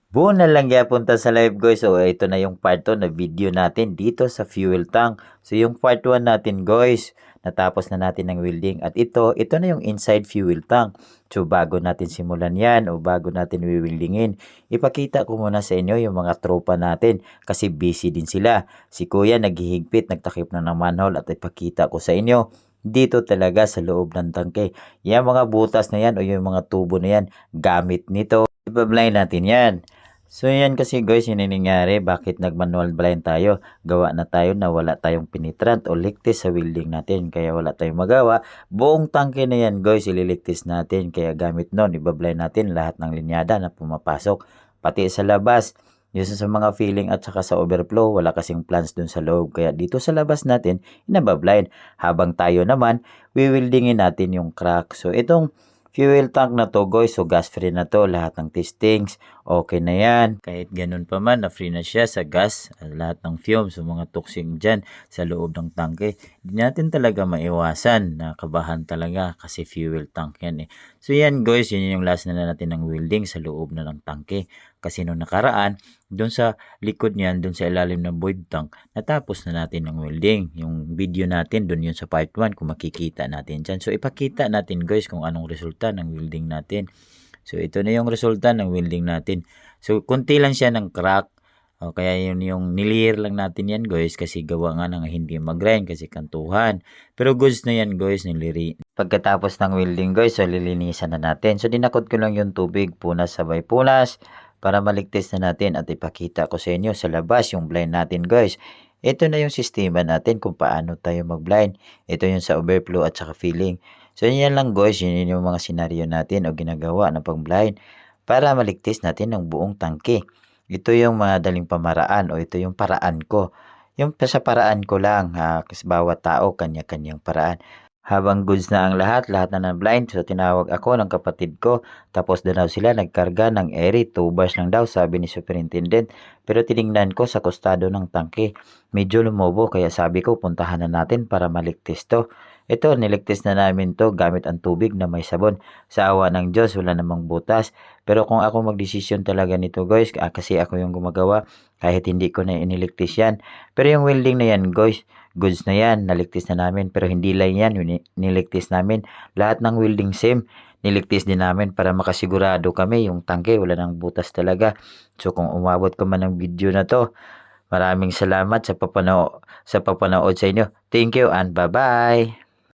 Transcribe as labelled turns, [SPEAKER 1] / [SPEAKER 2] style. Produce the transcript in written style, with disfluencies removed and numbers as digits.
[SPEAKER 1] Buo na lang gyapon ta sa live guys. So ito na yung part 2 na video natin dito sa fuel tank. So yung part 1 natin guys, natapos na natin ang welding at ito na yung inside fuel tank. So bago natin simulan yan o bago natin wiwildingin, ipakita ko muna sa inyo yung mga tropa natin kasi busy din sila. Si kuya naghihigpit, nagtakip na ng manhole at ipakita ko sa inyo dito talaga sa loob ng tangke. Yung mga butas na yan o yung mga tubo na yan, gamit nito. Iba-blind natin yan. So yan kasi guys, yun yung nangyari. Bakit nag-manual blind tayo? Gawa na tayo na wala tayong penetrant o ligtis sa welding natin. Kaya wala tayong magawa. Buong tangke na yan guys, ililigtis natin. Kaya gamit nun, iba-blind natin lahat ng linyada na pumapasok. Pati sa labas, yung sa mga filling at saka sa overflow, wala kasing plans dun sa loob. Kaya dito sa labas natin, inaba-blind. Habang tayo naman, wiwildingin natin yung crack. So itong fuel tank na to guys, so gas free na to, lahat ng testings, okay na yan. Kahit ganun pa man, na free na siya sa gas, lahat ng fumes, so mga toxic dyan sa loob ng tangke. Hindi natin talaga maiwasan na kabahan talaga kasi fuel tank yan eh. So yan guys, yun yung last na natin ng welding sa loob na ng tangke. Kasi nung nakaraan, doon sa likod niyan, doon sa ilalim ng void tank, natapos na natin ng welding. Yung video natin, doon yun sa part 1, kung makikita natin dyan. So ipakita natin guys kung anong resulta ng welding natin. So ito na yung resulta ng welding natin. So kunti lang siya ng crack. O, kaya yun yung nilear lang natin yan guys kasi gawa nga ng hindi mag-grind kasi kantuhan. Pero goods na yan guys, niliri. Pagkatapos ng welding guys, so lilinisan na natin. So dinakot ko lang yung tubig, punas sabay punas para maligtas na natin at ipakita ko sa inyo sa labas yung blind natin guys. Ito na yung sistema natin kung paano tayo mag-blind. Ito yung sa overflow at saka filling. So yan lang guys, yun yung mga senaryo natin o ginagawa ng pang-blind para maligtas natin ng buong tangke. Ito yung madaling pamaraan o ito yung paraan ko. Yung sa paraan ko lang, kasi bawat tao kanya-kanyang paraan. Habang goods na ang lahat na na-blind, so tinawag ako ng kapatid ko. Tapos na daw sila nagkarga ng eri, 2 bars lang daw sabi ni superintendent. Pero tiningnan ko sa kostado ng tangke, medyo lumobo kaya sabi ko puntahan na natin para maligtas to. Ito, niligtas na namin to gamit ang tubig na may sabon. Sa awa ng Diyos, wala namang butas. Pero kung ako magdesisyon talaga nito guys, kasi ako yung gumagawa, kahit hindi ko na iniligtas yan. Pero yung welding na yan guys, goods na yan, naligtas na namin. Pero hindi lang yan, niligtas namin. Lahat ng welding same, niligtas din namin para makasigurado kami yung tangke, wala nang butas talaga. So kung umabot ka man ng video na to, maraming salamat sa papanood sa inyo. Thank you and bye-bye.